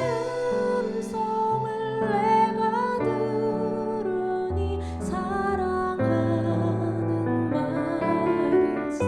음성을 내가 들으니 사랑하는 말일세.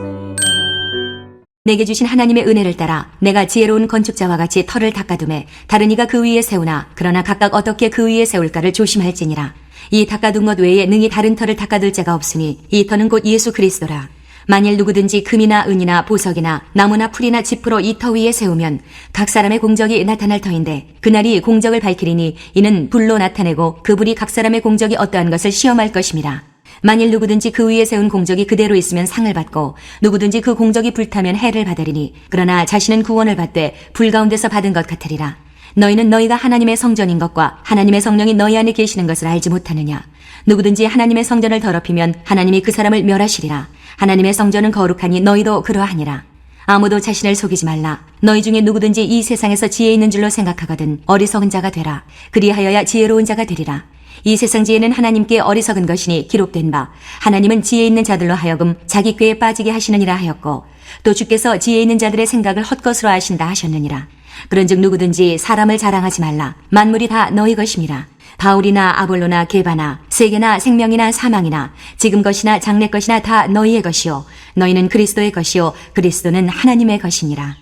내게 주신 하나님의 은혜를 따라 내가 지혜로운 건축자와 같이 터를 닦아두매 다른 이가 그 위에 세우나 그러나 각각 어떻게 그 위에 세울까를 조심할지니라. 이 닦아둔 것 외에 능히 다른 터를 닦아둘 자가 없으니 이 터는 곧 예수 그리스도라. 만일 누구든지 금이나 은이나 보석이나 나무나 풀이나 짚으로 이 터 위에 세우면 각 사람의 공적이 나타날 터인데 그날이 공적을 밝히리니 이는 불로 나타내고 그 불이 각 사람의 공적이 어떠한 것을 시험할 것임이라. 만일 누구든지 그 위에 세운 공적이 그대로 있으면 상을 받고 누구든지 그 공적이 불타면 해를 받으리니 그러나 자신은 구원을 받되 불 가운데서 받은 것 같으리라. 너희는 너희가 하나님의 성전인 것과 하나님의 성령이 너희 안에 계시는 것을 알지 못하느냐. 누구든지 하나님의 성전을 더럽히면 하나님이 그 사람을 멸하시리라. 하나님의 성전은 거룩하니 너희도 그러하니라. 아무도 자신을 속이지 말라. 너희 중에 누구든지 이 세상에서 지혜 있는 줄로 생각하거든 어리석은 자가 되라. 그리하여야 지혜로운 자가 되리라. 이 세상 지혜는 하나님께 어리석은 것이니 기록된 바 하나님은 지혜 있는 자들로 하여금 자기 꾀에 빠지게 하시느니라 하였고 또 주께서 지혜 있는 자들의 생각을 헛것으로 하신다 하셨느니라. 그런즉 누구든지 사람을 자랑하지 말라. 만물이 다 너희 것임이라. 바울이나 아볼로나 게바나 세계나 생명이나 사망이나 지금 것이나 장래 것이나 다 너희의 것이요 너희는 그리스도의 것이요 그리스도는 하나님의 것이니라.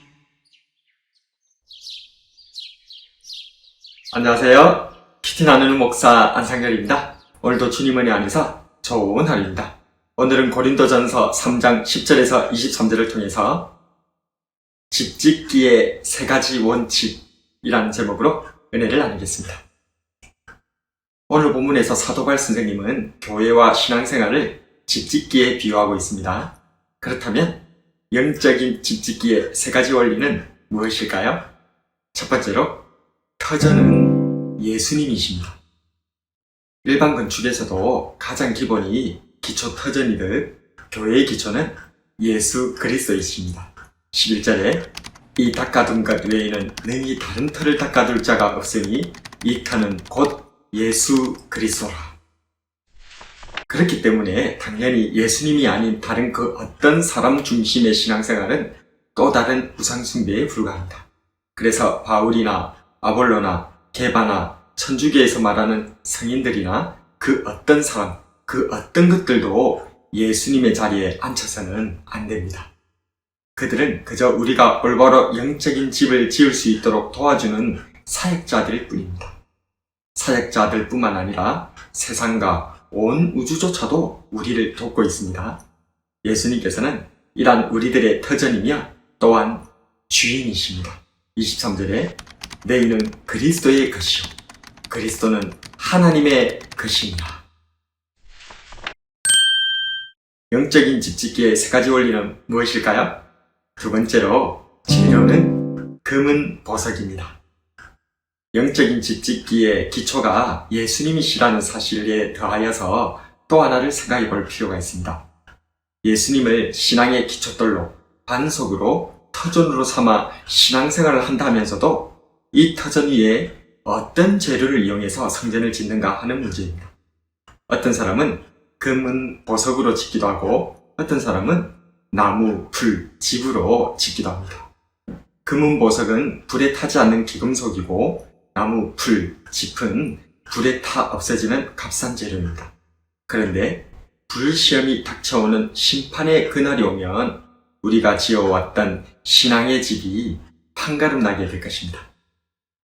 안녕하세요. 키티 나누는 목사 안상열입니다. 오늘도 주님 은혜 안에서 좋은 하루입니다. 오늘은 고린도전서 3장 10절에서 23절을 통해서 집짓기의 3가지 원칙이라는 제목으로 은혜를 나누겠습니다. 오늘 본문에서 사도발 선생님은 교회와 신앙생활을 집짓기에 비유하고 있습니다. 그렇다면 영적인 집짓기의 3가지 원리는 무엇일까요? 첫 번째로 터전은 예수님이십니다. 일반 건축에서도 가장 기본이 기초 터전이듯 교회의 기초는 예수 그리스도이십니다. 11절에 이 닦아둔 것 외에는 능히 다른 터를 닦아둘 자가 없으니 이 터는 곧 예수 그리스도라. 그렇기 때문에 당연히 예수님이 아닌 다른 그 어떤 사람 중심의 신앙생활은 또 다른 우상숭배에 불과합니다. 그래서 바울이나 아볼로나 게바나 천주교에서 말하는 성인들이나 그 어떤 사람, 그 어떤 것들도 예수님의 자리에 앉혀서는 안 됩니다. 그들은 그저 우리가 올바로 영적인 집을 지을 수 있도록 도와주는 사역자들일 뿐입니다. 사역자들 뿐만 아니라 세상과 온 우주조차도 우리를 돕고 있습니다. 예수님께서는 이러한 우리들의 터전이며 또한 주인이십니다. 23절에 너희는 그리스도의 것이요 그리스도는 하나님의 것입니다. 영적인 집짓기의 3가지 원리는 무엇일까요? 두 번째로 재료는 금은 보석입니다. 영적인 집짓기의 기초가 예수님이시라는 사실에 더하여서 또 하나를 생각해 볼 필요가 있습니다. 예수님을 신앙의 기초돌로 반석으로 터전으로 삼아 신앙생활을 한다면서도 이 터전 위에 어떤 재료를 이용해서 성전을 짓는가 하는 문제입니다. 어떤 사람은 금은 보석으로 짓기도 하고 어떤 사람은 나무, 풀, 집으로 짓기도 합니다. 금은 보석은 불에 타지 않는 기금속이고 나무, 풀, 짚은 불에 타 없어지는 값싼 재료입니다. 그런데 불시험이 닥쳐오는 심판의 그날이 오면 우리가 지어왔던 신앙의 집이 판가름 나게 될 것입니다.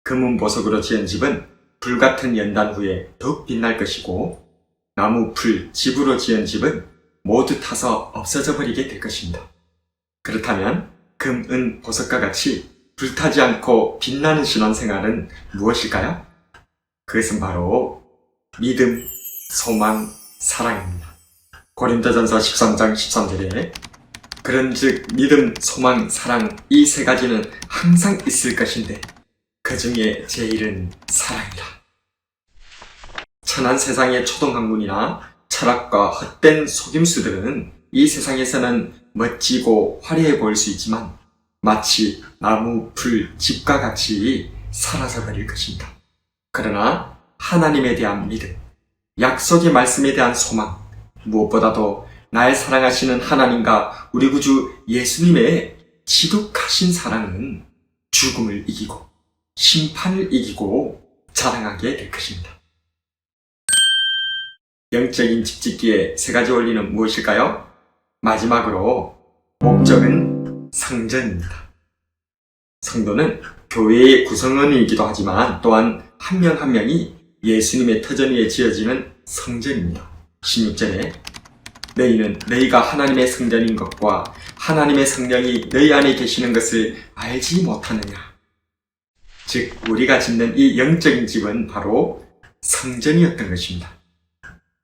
금은 보석으로 지은 집은 불같은 연단 후에 더욱 빛날 것이고 나무, 풀, 집으로 지은 집은 모두 타서 없어져 버리게 될 것입니다. 그렇다면 금, 은, 보석과 같이 불타지 않고 빛나는 신앙생활은 무엇일까요? 그것은 바로 믿음, 소망, 사랑입니다. 고린도전서 13장 13절에 그런즉 믿음, 소망, 사랑 이 3가지는 항상 있을 것인데 그 중에 제일은 사랑이라. 천한 세상의 초등학문이나 철학과 헛된 속임수들은 이 세상에서는 멋지고 화려해 보일 수 있지만 마치 나무, 풀, 집과 같이 사라져 버릴 것입니다. 그러나 하나님에 대한 믿음, 약속의 말씀에 대한 소망, 무엇보다도 날 사랑하시는 하나님과 우리 구주 예수님의 지독하신 사랑은 죽음을 이기고 심판을 이기고 자랑하게 될 것입니다. 영적인 집 짓기의 세 가지 원리는 무엇일까요? 마지막으로 목적은 성전입니다. 성도는 교회의 구성원이기도 하지만 또한 한 명 한 명이 예수님의 터전 위에 지어지는 성전입니다. 16절에 너희는 너희가 하나님의 성전인 것과 하나님의 성령이 너희 안에 계시는 것을 알지 못하느냐. 즉 우리가 짓는 이 영적인 집은 바로 성전이었던 것입니다.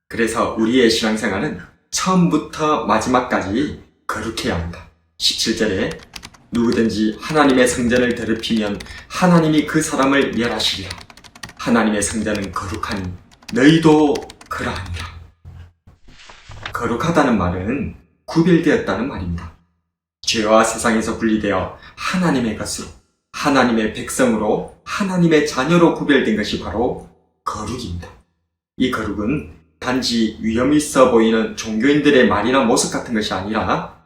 그래서 우리의 신앙생활은 처음부터 마지막까지 거룩해야 합니다. 17절에 누구든지 하나님의 성전을 더럽히면 하나님이 그 사람을 멸하시리라. 하나님의 성전은 거룩하니 너희도 그러하니라. 거룩하다는 말은 구별되었다는 말입니다. 죄와 세상에서 분리되어 하나님의 것으로, 하나님의 백성으로, 하나님의 자녀로 구별된 것이 바로 거룩입니다. 이 거룩은 단지 위험 있어 보이는 종교인들의 말이나 모습 같은 것이 아니라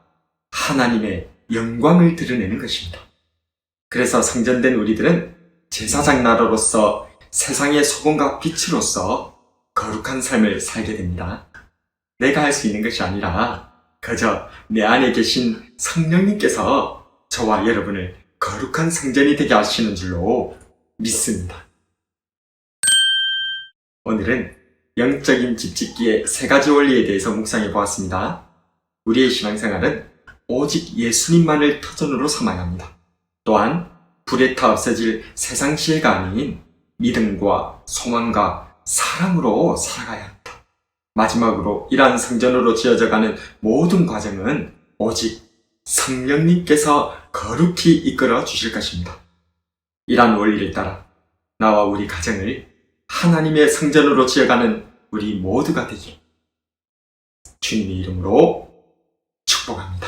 하나님의 영광을 드러내는 것입니다. 그래서 성전된 우리들은 제사장 나라로서 세상의 소금과 빛으로서 거룩한 삶을 살게 됩니다. 내가 할 수 있는 것이 아니라 그저 내 안에 계신 성령님께서 저와 여러분을 거룩한 성전이 되게 하시는 줄로 믿습니다. 오늘은 영적인 집 짓기의 세 가지 원리에 대해서 묵상해 보았습니다. 우리의 신앙생활은 오직 예수님만을 터전으로 삼아야 합니다. 또한 불에 타 없어질 세상 지혜가 아닌 믿음과 소망과 사랑으로 살아가야 합니다. 마지막으로 이러한 성전으로 지어져가는 모든 과정은 오직 성령님께서 거룩히 이끌어 주실 것입니다. 이러한 원리를 따라 나와 우리 가정을 하나님의 성전으로 지어가는 우리 모두가 되길 주님의 이름으로 축복합니다.